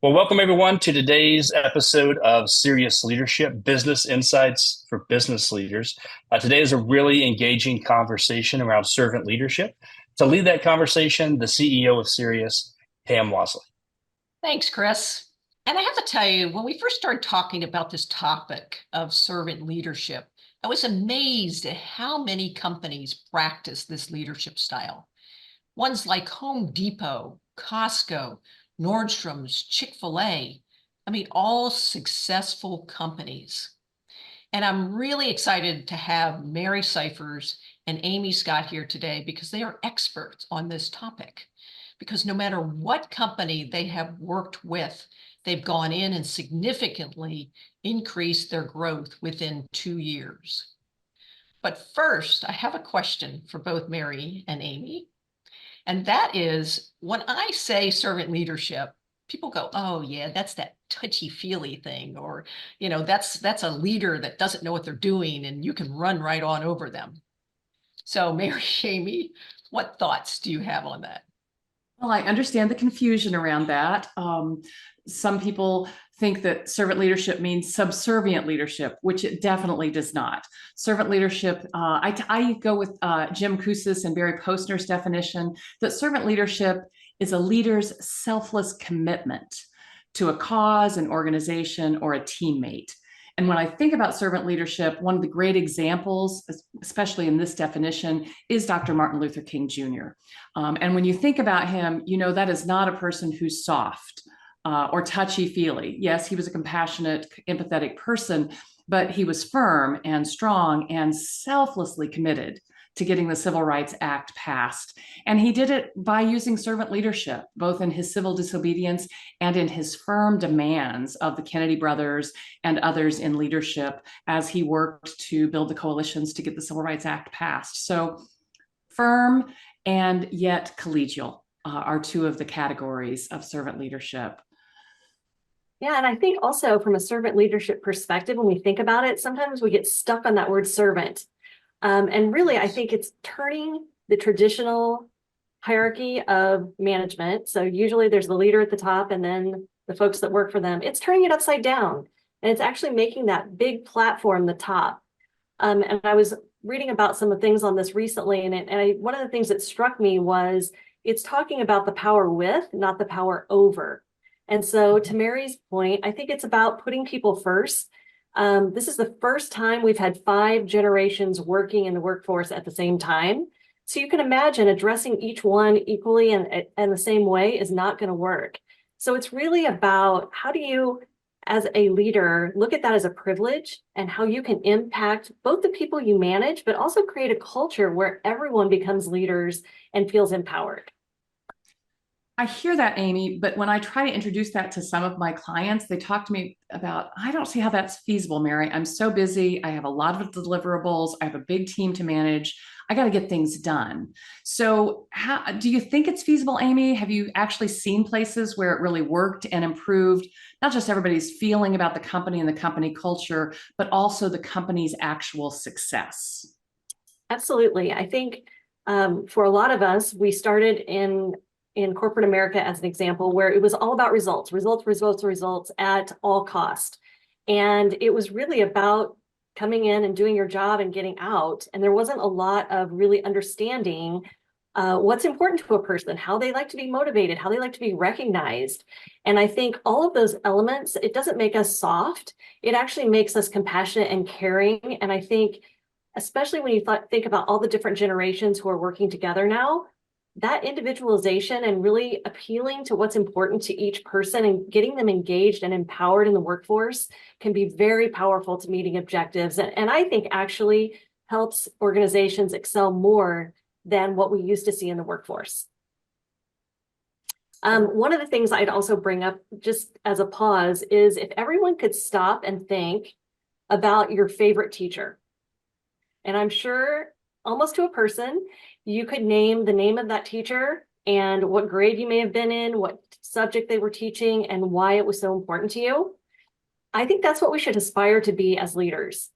Well, welcome everyone to today's episode of Cerius Leadership Business Insights for Business Leaders. Today is a really engaging conversation around servant leadership. To lead that conversation, the CEO of Cerius, Pam Wasley. Thanks, Chris. And I have to tell you, when we first started talking about this topic of servant leadership, I was amazed at how many companies practice this leadership style. Ones like Home Depot, Costco, Nordstrom's, Chick-fil-A. I mean, all successful companies. And I'm really excited to have Mary Scifres and Amy Scott here today because they are experts on this topic. Because no matter what company they have worked with, they've gone in and significantly increased their growth within 2 years. But first, I have a question for both Mary and Amy. And that is, when I say servant leadership, people go, oh yeah, that's that touchy-feely thing, or that's a leader that doesn't know what they're doing and you can run right on over them. So Mary, Amy, what thoughts do you have on that? Well, I understand the confusion around that. Some people think that servant leadership means subservient leadership, which it definitely does not. Servant leadership, I go with Jim Koussis and Barry Postner's definition that servant leadership is a leader's selfless commitment to a cause, an organization, or a teammate. And when I think about servant leadership, one of the great examples, especially in this definition, is Dr. Martin Luther King Jr. And when you think about him, you know that is not a person who's soft or touchy-feely. Yes, he was a compassionate, empathetic person, but he was firm and strong and selflessly committed to getting the Civil Rights Act passed. And he did it by using servant leadership, both in his civil disobedience and in his firm demands of the Kennedy brothers and others in leadership as he worked to build the coalitions to get the Civil Rights Act passed. So firm and yet collegial are two of the categories of servant leadership. Yeah, and I think also from a servant leadership perspective, when we think about it, sometimes we get stuck on that word servant. And really, I think it's turning the traditional hierarchy of management. So usually there's the leader at the top and then the folks that work for them. It's turning it upside down. And it's actually making that big platform the top. And I was reading about some of the things on this recently. And one of the things that struck me was it's talking about the power with, not the power over. And so to Mary's point, I think it's about putting people first. This is the first time we've had 5 generations working in the workforce at the same time. So you can imagine addressing each one equally and the same way is not going to work. So it's really about how do you, as a leader, look at that as a privilege and how you can impact both the people you manage, but also create a culture where everyone becomes leaders and feels empowered. I hear that, Amy, but when I try to introduce that to some of my clients, they talk to me about, I don't see how that's feasible, Mary. I'm so busy. I have a lot of deliverables. I have a big team to manage. I got to get things done. So how do you think it's feasible, Amy? Have you actually seen places where it really worked and improved, not just everybody's feeling about the company and the company culture, but also the company's actual success? Absolutely. I think for a lot of us, we started in corporate America as an example, where it was all about results at all cost. And it was really about coming in and doing your job and getting out. And there wasn't a lot of really understanding what's important to a person, how they like to be motivated, how they like to be recognized. And I think all of those elements, it doesn't make us soft. It actually makes us compassionate and caring. And I think, especially when you think about all the different generations who are working together now, that individualization and really appealing to what's important to each person and getting them engaged and empowered in the workforce can be very powerful to meeting objectives. And I think actually helps organizations excel more than what we used to see in the workforce. One of the things I'd also bring up just as a pause is if everyone could stop and think about your favorite teacher. And I'm sure almost to a person, you could name the name of that teacher and what grade you may have been in, what subject they were teaching, and why it was so important to you. I think that's what we should aspire to be as leaders,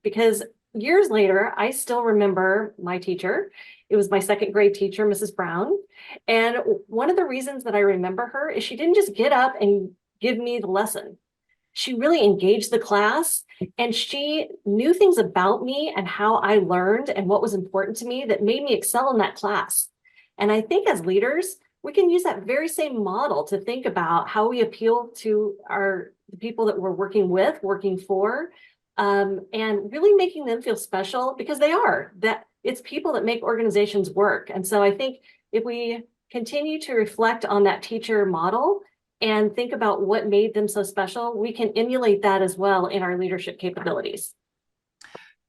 because years later, I still remember my teacher, It was my second grade teacher, Mrs. Brown. And one of the reasons that I remember her is she didn't just get up and give me the lesson. She really engaged the class, and she knew things about me and how I learned and what was important to me that made me excel in that class. And I think as leaders, we can use that very same model to think about how we appeal to the people that we're working with, working for, and really making them feel special, because they are. That it's people that make organizations work. And so I think if we continue to reflect on that teacher model and think about what made them so special, we can emulate that as well in our leadership capabilities.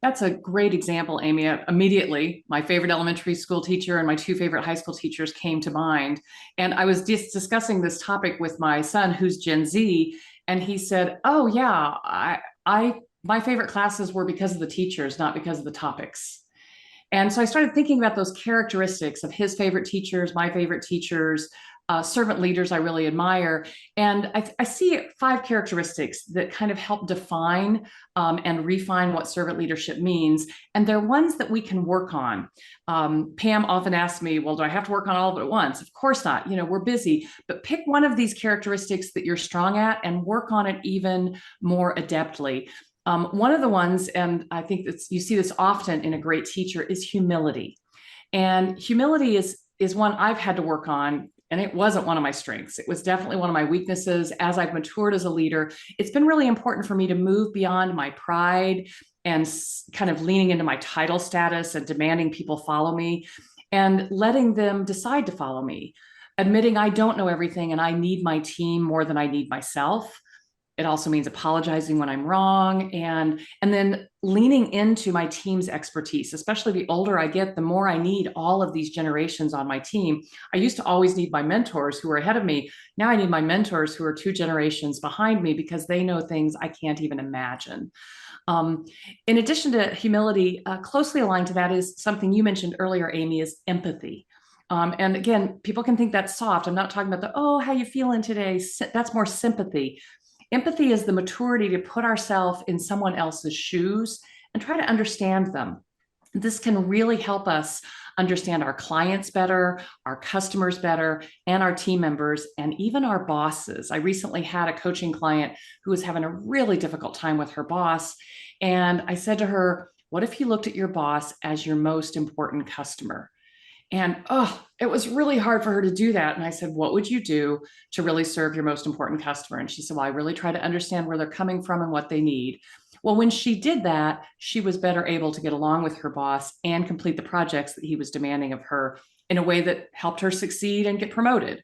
That's a great example, Amy. Immediately, my favorite elementary school teacher and my two favorite high school teachers came to mind. And I was just discussing this topic with my son, who's Gen Z, and he said, "Oh yeah, my favorite classes were because of the teachers, not because of the topics." And so I started thinking about those characteristics of his favorite teachers, my favorite teachers, servant leaders I really admire. And I see 5 characteristics that kind of help define and refine what servant leadership means. And they're ones that we can work on. Pam often asks me, well, do I have to work on all of it at once? Of course not. We're busy, but pick one of these characteristics that you're strong at and work on it even more adeptly. One of the ones, and I think you see this often in a great teacher, is humility. And humility is one I've had to work on. And it wasn't one of my strengths. It was definitely one of my weaknesses. As I've matured as a leader, it's been really important for me to move beyond my pride and kind of leaning into my title status and demanding people follow me and letting them decide to follow me, admitting I don't know everything and I need my team more than I need myself. It also means apologizing when I'm wrong, and then leaning into my team's expertise. Especially the older I get, the more I need all of these generations on my team. I used to always need my mentors who were ahead of me. Now I need my mentors who are 2 generations behind me, because they know things I can't even imagine. In addition to humility, closely aligned to that is something you mentioned earlier, Amy, is empathy. And again, people can think that's soft. I'm not talking about oh, how you feeling today? That's more sympathy. Empathy is the maturity to put ourselves in someone else's shoes and try to understand them. This can really help us understand our clients better, our customers better, and our team members, and even our bosses. I recently had a coaching client who was having a really difficult time with her boss. And I said to her, what if you looked at your boss as your most important customer? And it was really hard for her to do that. And I said, what would you do to really serve your most important customer? And she said, well, I really try to understand where they're coming from and what they need. Well, when she did that, she was better able to get along with her boss and complete the projects that he was demanding of her in a way that helped her succeed and get promoted.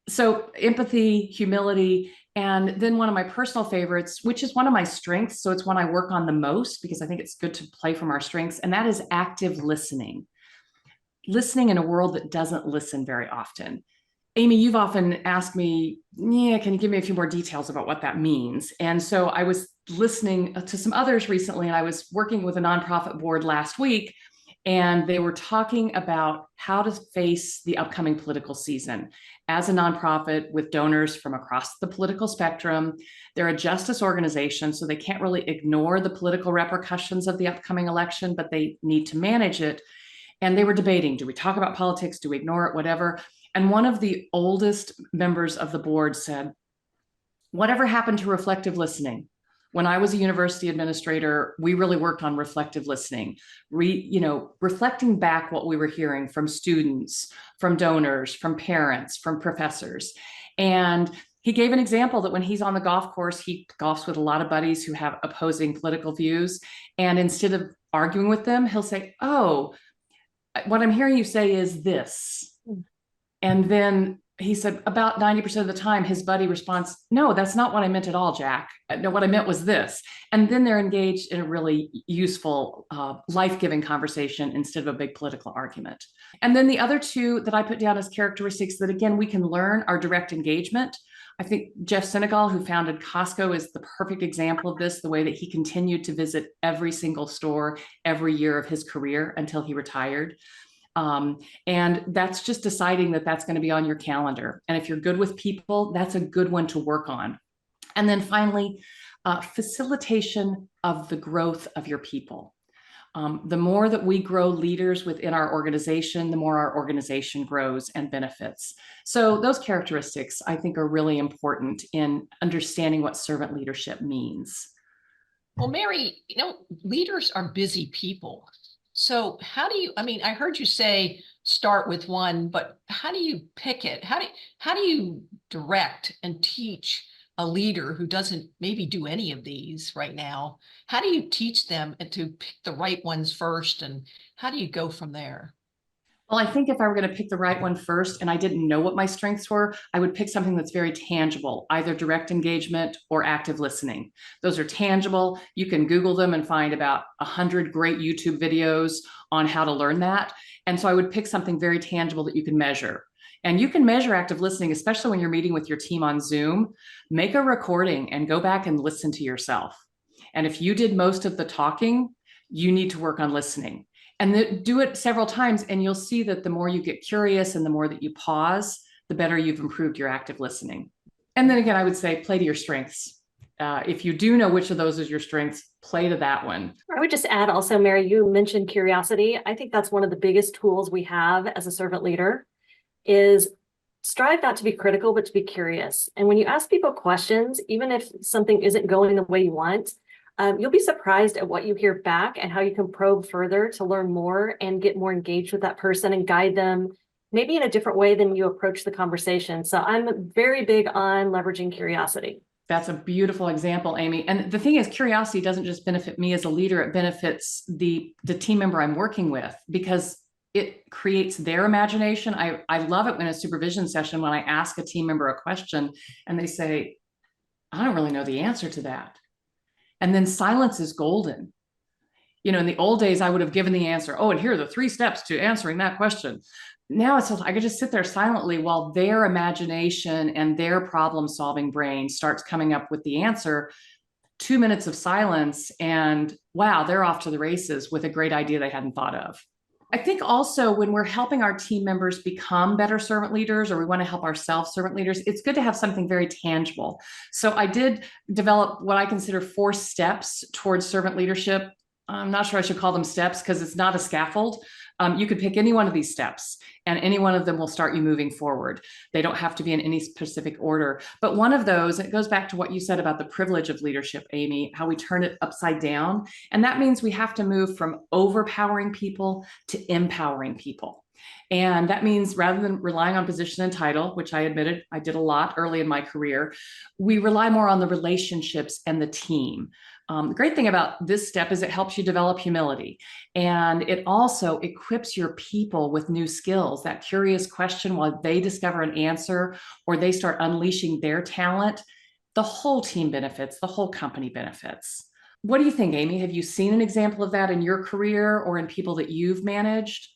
So empathy, humility, and then one of my personal favorites, which is one of my strengths. So it's one I work on the most because I think it's good to play from our strengths. And that is active listening. Listening in a world that doesn't listen very often. Amy, you've often asked me, can you give me a few more details about what that means? And so I was listening to some others recently, and I was working with a nonprofit board last week, and they were talking about how to face the upcoming political season. As a nonprofit with donors from across the political spectrum, they're a justice organization, so they can't really ignore the political repercussions of the upcoming election, but they need to manage it. And they were debating, do we talk about politics? Do we ignore it? Whatever. And one of the oldest members of the board said, whatever happened to reflective listening? When I was a university administrator, we really worked on reflective listening, reflecting back what we were hearing from students, from donors, from parents, from professors. And he gave an example that when he's on the golf course, he golfs with a lot of buddies who have opposing political views. And instead of arguing with them, he'll say, oh, what I'm hearing you say is this. And then he said about 90% of the time, his buddy responds, no, that's not what I meant at all, Jack. No, what I meant was this. And then they're engaged in a really useful, life-giving conversation instead of a big political argument. And then the other 2 that I put down as characteristics that, again, we can learn are direct engagement. I think Jeff Senegal, who founded Costco, is the perfect example of this, the way that he continued to visit every single store every year of his career until he retired. And that's just deciding that that's going to be on your calendar. And if you're good with people, that's a good one to work on. And then finally, facilitation of the growth of your people. The more that we grow leaders within our organization, the more our organization grows and benefits. So those characteristics, I think, are really important in understanding what servant leadership means. Well, Mary, leaders are busy people. So how do you, I mean, I heard you say start with one, but how do you pick it? How do you direct and teach a leader who doesn't maybe do any of these right now? How do you teach them to pick the right ones first? And how do you go from there? Well, I think if I were going to pick the right one first and I didn't know what my strengths were, I would pick something that's very tangible, either direct engagement or active listening. Those are tangible. You can Google them and find about 100 great YouTube videos on how to learn that. And so I would pick something very tangible that you can measure. And you can measure active listening, especially when you're meeting with your team on Zoom. Make a recording and go back and listen to yourself. And if you did most of the talking, you need to work on listening. And do it several times, and you'll see that the more you get curious and the more that you pause, the better you've improved your active listening. And then again, I would say play to your strengths. If you do know which of those is your strengths, play to that one. I would just add also, Mary, you mentioned curiosity. I think that's one of the biggest tools we have as a servant leader is strive not to be critical, but to be curious. And when you ask people questions, even if something isn't going the way you want, you'll be surprised at what you hear back and how you can probe further to learn more and get more engaged with that person and guide them maybe in a different way than you approach the conversation. So I'm very big on leveraging curiosity. That's a beautiful example, Amy. And the thing is, curiosity doesn't just benefit me as a leader, it benefits the team member I'm working with because it creates their imagination. I love it when a supervision session, when I ask a team member a question and they say, I don't really know the answer to that. And then silence is golden. In the old days, I would have given the answer. Oh, and here are the 3 steps to answering that question. Now it's I could just sit there silently while their imagination and their problem-solving brain starts coming up with the answer. 2 minutes of silence, and wow, they're off to the races with a great idea they hadn't thought of. I think also when we're helping our team members become better servant leaders, or we want to help ourselves servant leaders, it's good to have something very tangible. So I did develop what I consider 4 steps towards servant leadership. I'm not sure I should call them steps because it's not a scaffold. You could pick any one of these steps and any one of them will start you moving forward. They don't have to be in any specific order. But one of those, it goes back to what you said about the privilege of leadership, Amy, how we turn it upside down. And that means we have to move from overpowering people to empowering people. And that means rather than relying on position and title, which I admitted I did a lot early in my career, we rely more on the relationships and the team. The great thing about this step is it helps you develop humility, and it also equips your people with new skills. That curious question, while they discover an answer or they start unleashing their talent, the whole team benefits, the whole company benefits. What do you think, Amy? Have you seen an example of that in your career or in people that you've managed?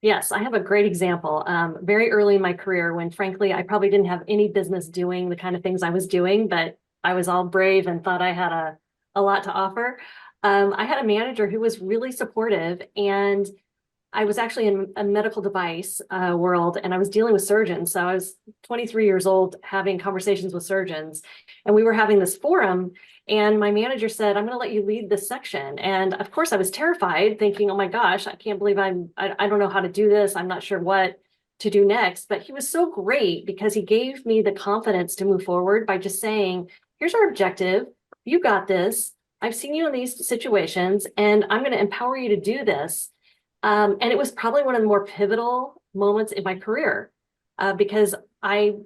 Yes, I have a great example. Very early in my career when frankly, I probably didn't have any business doing the kind of things I was doing, but I was all brave and thought I had a lot to offer. I had a manager who was really supportive, and I was actually in a medical device world, and I was dealing with surgeons. So I was 23 years old having conversations with surgeons, and we were having this forum, and my manager said, I'm going to let you lead this section. And of course I was terrified, thinking, oh my gosh, I can't believe I don't know how to do this. I'm not sure what to do next. But he was so great because he gave me the confidence to move forward by just saying, here's our objective. You got this. I've seen you in these situations, and I'm going to empower you to do this. And it was probably one of the more pivotal moments in my career because I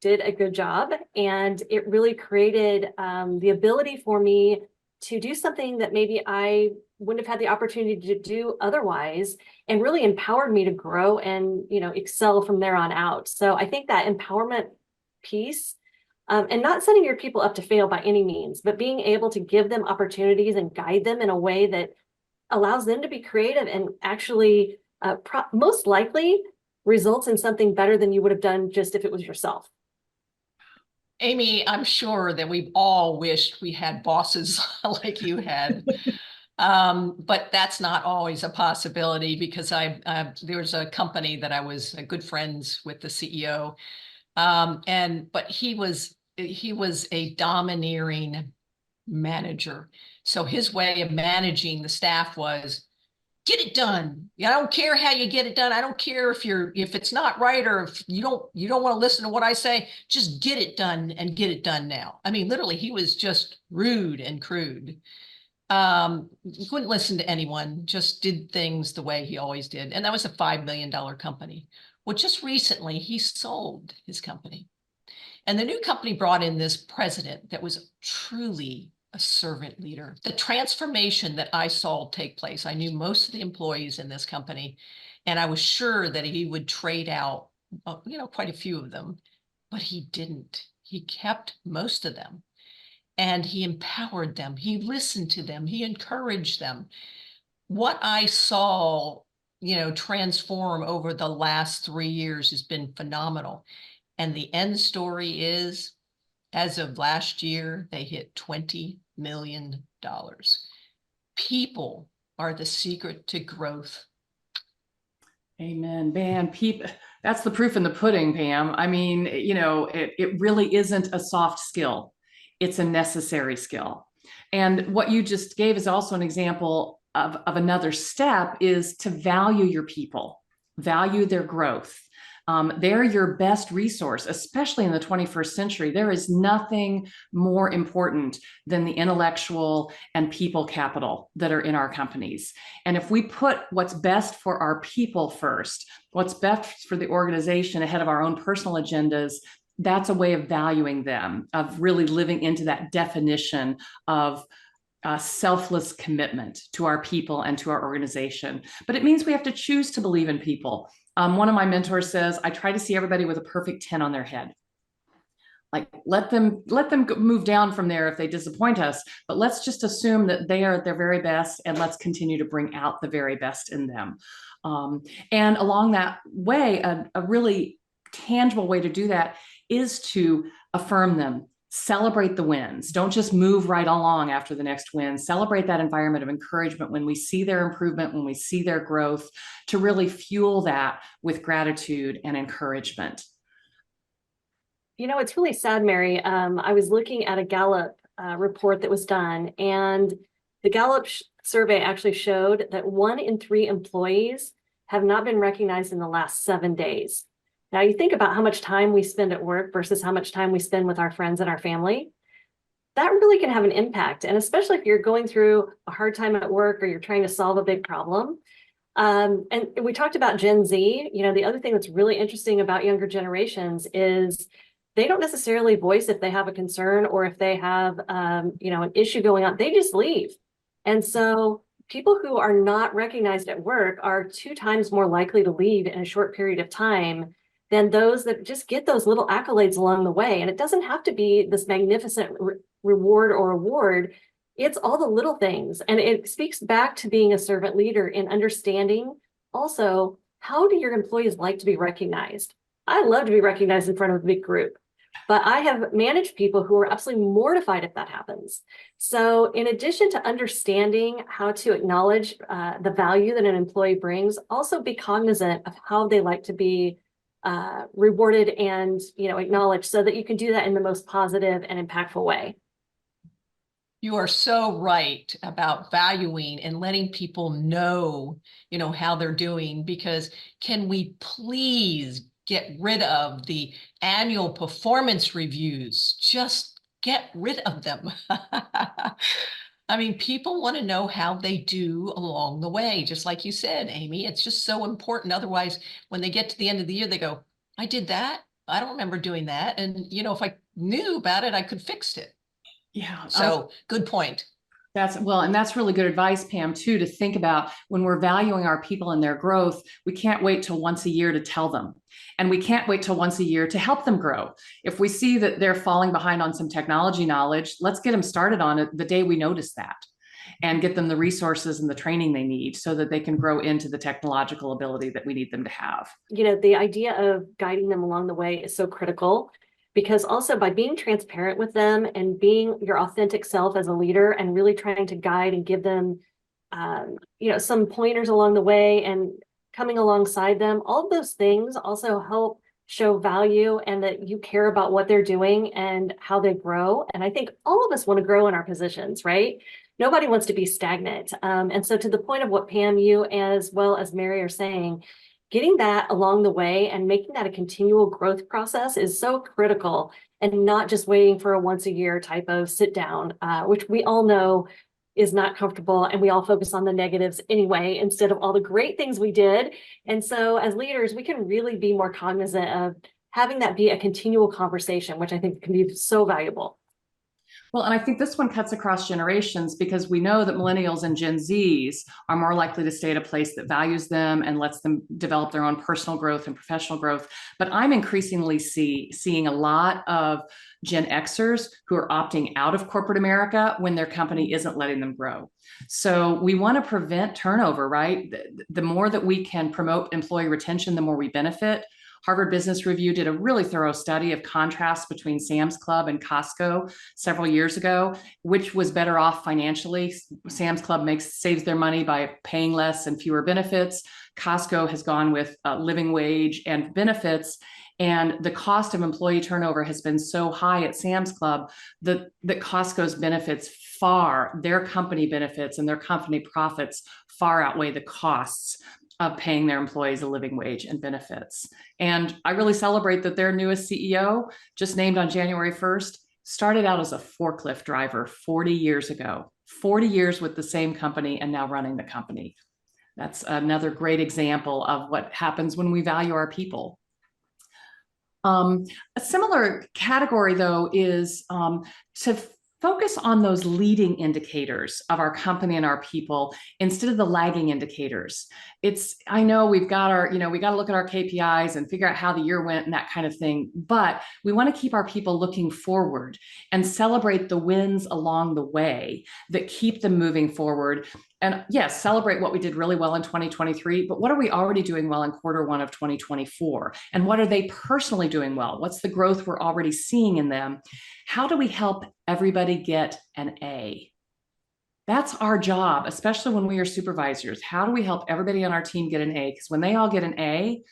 did a good job, and it really created the ability for me to do something that maybe I wouldn't have had the opportunity to do otherwise, and really empowered me to grow and excel from there on out. So I think that empowerment piece, and not setting your people up to fail by any means, but being able to give them opportunities and guide them in a way that allows them to be creative and actually most likely results in something better than you would have done just if it was yourself. Amy, I'm sure that we've all wished we had bosses like you had. But that's not always a possibility because there was a company that I was good friends with the CEO. But he was a domineering manager. So his way of managing the staff was, get it done. I don't care how you get it done. I don't care if it's not right, or if you don't want to listen to what I say, just get it done and get it done now. I mean, literally, he was just rude and crude. He wouldn't listen to anyone, just did things the way he always did. And that was a $5 million company. Well, just recently he sold his company. And the new company brought in this president that was truly a servant leader. The transformation that I saw take place, I knew most of the employees in this company, and I was sure that he would trade out, quite a few of them, but he didn't. He kept most of them, and he empowered them. He listened to them. He encouraged them. What I saw, transform over the last 3 years has been phenomenal. And the end story is, as of last year, they hit $20 million. People are the secret to growth. Amen. Man, that's the proof in the pudding, Pam. I mean, it really isn't a soft skill. It's a necessary skill. And what you just gave is also an example of another step, is to value your people, value their growth. They're your best resource, especially in the 21st century. There is nothing more important than the intellectual and people capital that are in our companies. And if we put what's best for our people first, what's best for the organization ahead of our own personal agendas, that's a way of valuing them, of really living into that definition of selfless commitment to our people and to our organization. But it means we have to choose to believe in people. One of my mentors says, I try to see everybody with a perfect 10 on their head. Like, let them move down from there if they disappoint us, but let's just assume that they are at their very best, and let's continue to bring out the very best in them. And along that way, a really tangible way to do that is to affirm them. Celebrate the wins. Don't just move right along after the next win. Celebrate that environment of encouragement when we see their improvement, when we see their growth, to really fuel that with gratitude and encouragement. It's really sad, Mary. I was looking at a Gallup report that was done, and the Gallup survey actually showed that 1 in 3 employees have not been recognized in the last 7 days. Now, you think about how much time we spend at work versus how much time we spend with our friends and our family. That really can have an impact. And especially if you're going through a hard time at work, or you're trying to solve a big problem. And we talked about Gen Z. The other thing that's really interesting about younger generations is they don't necessarily voice if they have a concern, or if they have, an issue going on. They just leave. And so people who are not recognized at work are 2 times more likely to leave in a short period of time than those that just get those little accolades along the way. And it doesn't have to be this magnificent reward or award. It's all the little things. And it speaks back to being a servant leader in understanding also, how do your employees like to be recognized? I love to be recognized in front of a big group, but I have managed people who are absolutely mortified if that happens. So in addition to understanding how to acknowledge the value that an employee brings, also be cognizant of how they like to be rewarded and acknowledged, so that you can do that in the most positive and impactful way. You are so right about valuing and letting people know, how they're doing, because can we please get rid of the annual performance reviews? Just get rid of them. I mean, people want to know how they do along the way. Just like you said, Amy, it's just so important. Otherwise, when they get to the end of the year, they go, I did that. I don't remember doing that. And, if I knew about it, I could fix it. Yeah. So good point. And that's really good advice, Pam, too, to think about when we're valuing our people and their growth. We can't wait till once a year to tell them. And we can't wait till once a year to help them grow. If we see that they're falling behind on some technology knowledge, let's get them started on it the day we notice that, and get them the resources and the training they need so that they can grow into the technological ability that we need them to have. The idea of guiding them along the way is so critical, because also by being transparent with them and being your authentic self as a leader, and really trying to guide and give them, some pointers along the way, and coming alongside them, all of those things also help show value, and that you care about what they're doing and how they grow. And I think all of us want to grow in our positions, right? nobody wants to be stagnant. And so to the point of what Pam, you as well as Mary are saying, getting that along the way and making that a continual growth process is so critical, and not just waiting for a once a year type of sit down, which we all know is not comfortable, and we all focus on the negatives anyway instead of all the great things we did. And so as leaders, we can really be more cognizant of having that be a continual conversation, which I think can be so valuable. Well, and I think this one cuts across generations, because we know that millennials and Gen Zs are more likely to stay at a place that values them and lets them develop their own personal growth and professional growth. But I'm increasingly seeing a lot of Gen Xers who are opting out of corporate America when their company isn't letting them grow. So we want to prevent turnover, right? The more that we can promote employee retention, the more we benefit. Harvard Business Review did a really thorough study of contrasts between Sam's Club and Costco several years ago, which was better off financially. Sam's Club saves their money by paying less and fewer benefits. Costco has gone with living wage and benefits. And the cost of employee turnover has been so high at Sam's Club that Costco's benefits their company benefits and their company profits far outweigh the costs of paying their employees a living wage and benefits. And I really celebrate that their newest CEO, just named on January 1st, started out as a forklift driver 40 years ago, 40 years with the same company, and now running the company. That's another great example of what happens when we value our people. A similar category, though, is to focus on those leading indicators of our company and our people instead of the lagging indicators. I know we've got we got to look at our KPIs and figure out how the year went and that kind of thing, but we want to keep our people looking forward and celebrate the wins along the way that keep them moving forward. And yes, celebrate what we did really well in 2023, but what are we already doing well in Q1 of 2024? And what are they personally doing well? What's the growth we're already seeing in them? How do we help everybody get an A? That's our job, especially when we are supervisors. How do we help everybody on our team get an A? Because when they all get an A,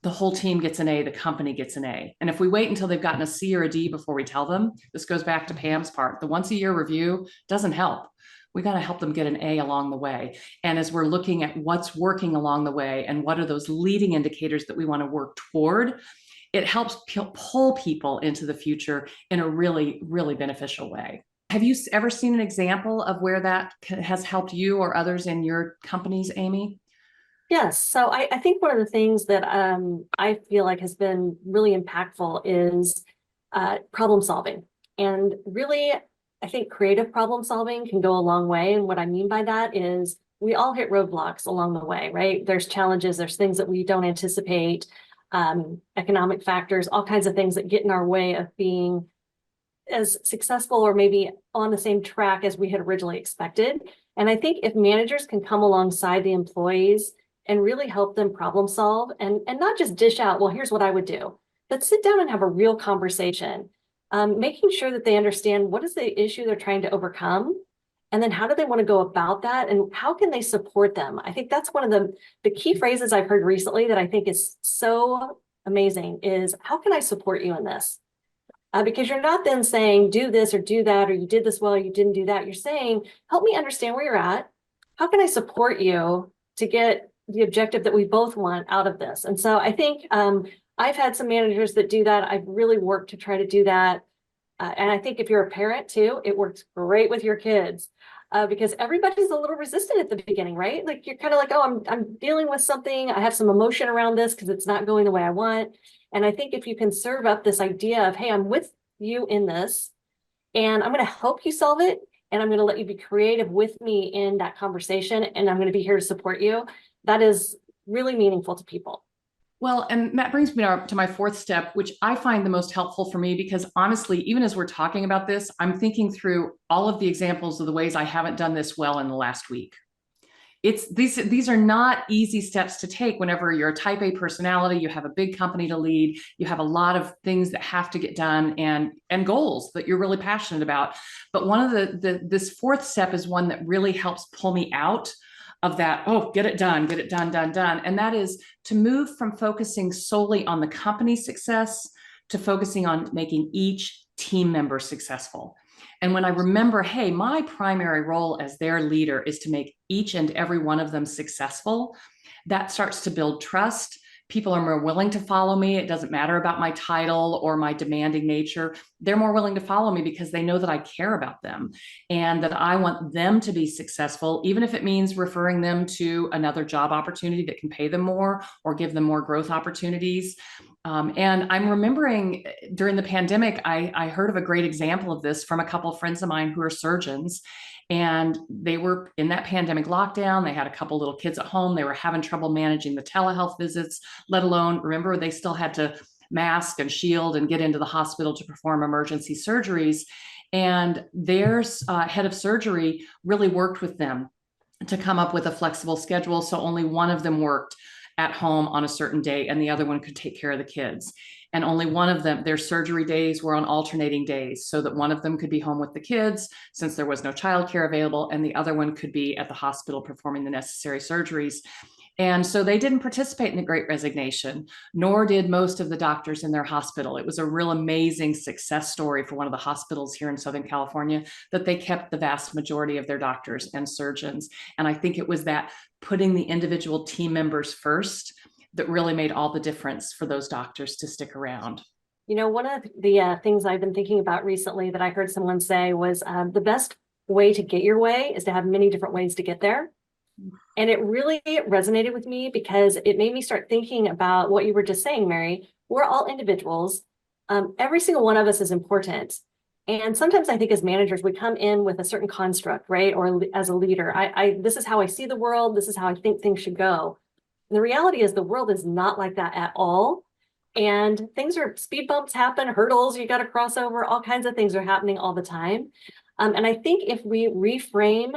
the whole team gets an A, the company gets an A. And if we wait until they've gotten a C or a D before we tell them, this goes back to Pam's part. The once a year review doesn't help. We got to help them get an A along the way. And as we're looking at what's working along the way and what are those leading indicators that we want to work toward, it helps pull people into the future in a really, really beneficial way. Have you ever seen an example of where that has helped you or others in your companies, Amy? Yes. So I think one of the things that I feel like has been really impactful is problem solving. And really, I think creative problem solving can go a long way. And what I mean by that is we all hit roadblocks along the way, right? There's challenges, there's things that we don't anticipate, economic factors, all kinds of things that get in our way of being as successful or maybe on the same track as we had originally expected. And I think if managers can come alongside the employees and really help them problem solve and not just dish out, well, here's what I would do, but sit down and have a real conversation, making sure that they understand what is the issue they're trying to overcome, and then how do they want to go about that, and how can they support them? I think that's one of the key phrases I've heard recently that I think is so amazing is, how can I support you in this? Because you're not then saying, do this or do that, or you did this well, or you didn't do that. You're saying, help me understand where you're at. How can I support you to get the objective that we both want out of this? And so I think I've had some managers that do that. I've really worked to try to do that. And I think if you're a parent too, it works great with your kids because everybody's a little resistant at the beginning, right? Like you're kind of like, oh, I'm dealing with something. I have some emotion around this because it's not going the way I want. And I think if you can serve up this idea of, hey, I'm with you in this and I'm going to help you solve it. And I'm going to let you be creative with me in that conversation. And I'm going to be here to support you. That is really meaningful to people. Well, and that brings me to my fourth step, which I find the most helpful for me, because honestly, even as we're talking about this, I'm thinking through all of the examples of the ways I haven't done this well in the last week. These are not easy steps to take whenever you're a type A personality, you have a big company to lead, you have a lot of things that have to get done and goals that you're really passionate about. But one of this fourth step is one that really helps pull me out of that, oh, get it done, done. And that is to move from focusing solely on the company's success to focusing on making each team members successful. And when I remember, hey, my primary role as their leader is to make each and every one of them successful, that starts to build trust. People are more willing to follow me. It doesn't matter about my title or my demanding nature. They're more willing to follow me because they know that I care about them and that I want them to be successful, even if it means referring them to another job opportunity that can pay them more or give them more growth opportunities. And I'm remembering during the pandemic, I heard of a great example of this from a couple of friends of mine who are surgeons. And they were in that pandemic lockdown. They had a couple little kids at home. They were having trouble managing the telehealth visits, let alone, remember, they still had to mask and shield and get into the hospital to perform emergency surgeries. And their head of surgery really worked with them to come up with a flexible schedule. So only one of them worked at home on a certain day and the other one could take care of the kids. And only one of them, their surgery days were on alternating days so that one of them could be home with the kids since there was no childcare available, and the other one could be at the hospital performing the necessary surgeries. And so they didn't participate in the Great Resignation, nor did most of the doctors in their hospital. It was a real amazing success story for one of the hospitals here in Southern California that they kept the vast majority of their doctors and surgeons. And I think it was that putting the individual team members first that really made all the difference for those doctors to stick around. You know, one of the things I've been thinking about recently that I heard someone say was the best way to get your way is to have many different ways to get there. And it really resonated with me because it made me start thinking about what you were just saying, Mary. We're all individuals. Every single one of us is important. And sometimes I think as managers, we come in with a certain construct, right? Or as a leader, this is how I see the world. This is how I think things should go. And the reality is the world is not like that at all. And speed bumps happen, hurdles, you got to cross over, all kinds of things are happening all the time. And I think if we reframe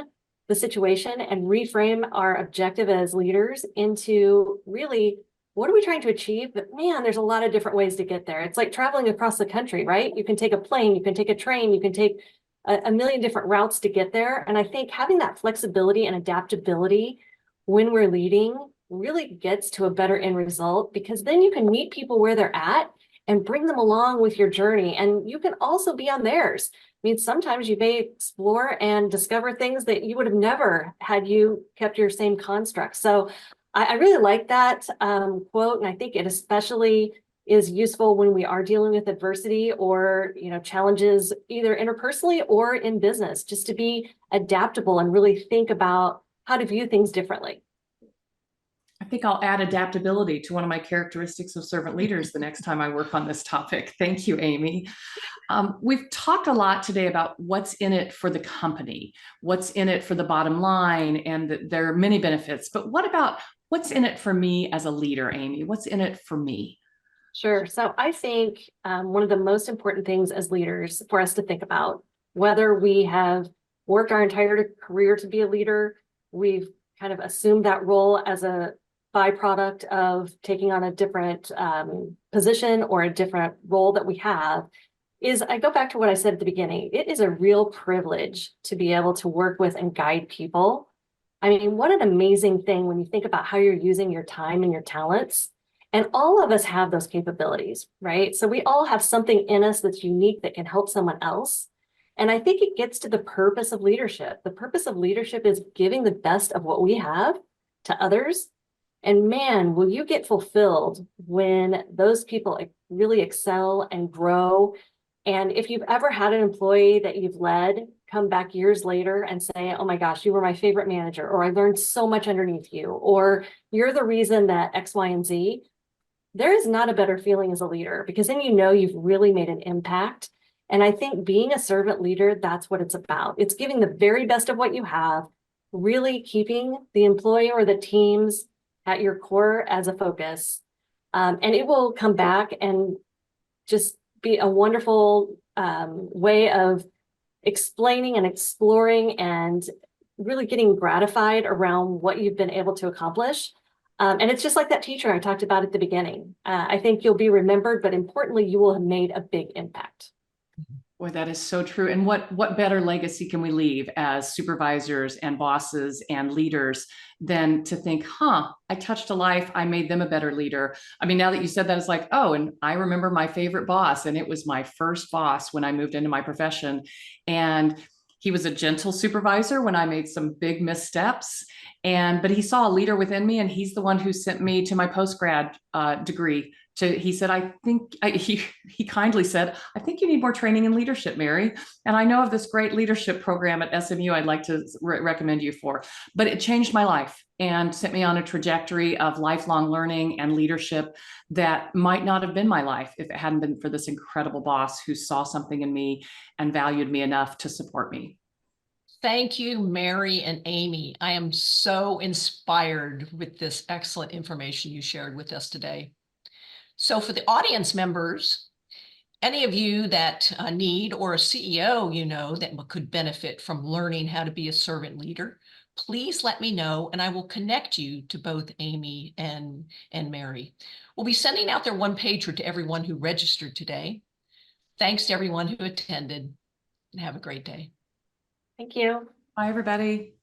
the situation and reframe our objective as leaders into really, what are we trying to achieve? But man, there's a lot of different ways to get there. It's like traveling across the country, right? You can take a plane, you can take a train, you can take a million different routes to get there. And I think having that flexibility and adaptability when we're leading really gets to a better end result, because then you can meet people where they're at and bring them along with your journey. And you can also be on theirs. I mean, sometimes you may explore and discover things that you would have never had you kept your same construct. So I really like that quote. And I think it especially is useful when we are dealing with adversity or, challenges either interpersonally or in business, just to be adaptable and really think about how to view things differently. I think I'll add adaptability to one of my characteristics of servant leaders the next time I work on this topic. Thank you, Amy. We've talked a lot today about what's in it for the company, what's in it for the bottom line, and that there are many benefits. But what about what's in it for me as a leader, Amy? What's in it for me? Sure. So I think one of the most important things as leaders for us to think about, whether we have worked our entire career to be a leader, we've kind of assumed that role as a byproduct of taking on a different position or a different role that we have, is I go back to what I said at the beginning. It is a real privilege to be able to work with and guide people. I mean, what an amazing thing when you think about how you're using your time and your talents. And all of us have those capabilities, right? So we all have something in us that's unique that can help someone else. And I think it gets to the purpose of leadership. The purpose of leadership is giving the best of what we have to others. And man, will you get fulfilled when those people really excel and grow. And if you've ever had an employee that you've led come back years later and say, oh my gosh, you were my favorite manager, or I learned so much underneath you, or you're the reason that X, Y, and Z, there is not a better feeling as a leader, because then you've really made an impact. And I think being a servant leader, that's what it's about. It's giving the very best of what you have, really keeping the employee or the teams at your core as a focus. And it will come back and just be a wonderful way of explaining and exploring and really getting gratified around what you've been able to accomplish. And it's just like that teacher I talked about at the beginning. I think you'll be remembered, but importantly, you will have made a big impact. Boy, that is so true. And what better legacy can we leave as supervisors and bosses and leaders than to think, I touched a life, I made them a better leader. I mean, now that you said that, it's like, oh, and I remember my favorite boss, and it was my first boss when I moved into my profession. And he was a gentle supervisor when I made some big missteps. But he saw a leader within me, and he's the one who sent me to my postgrad degree. He said, he kindly said, I think you need more training in leadership, Mary. And I know of this great leadership program at SMU I'd like to recommend you for. But it changed my life and sent me on a trajectory of lifelong learning and leadership that might not have been my life if it hadn't been for this incredible boss who saw something in me and valued me enough to support me. Thank you, Mary and Amy. I am so inspired with this excellent information you shared with us today. So for the audience members, any of you that need, or a CEO that could benefit from learning how to be a servant leader, please let me know, and I will connect you to both Amy and Mary. We'll be sending out their one-pager to everyone who registered today. Thanks to everyone who attended, and have a great day. Thank you. Bye, everybody.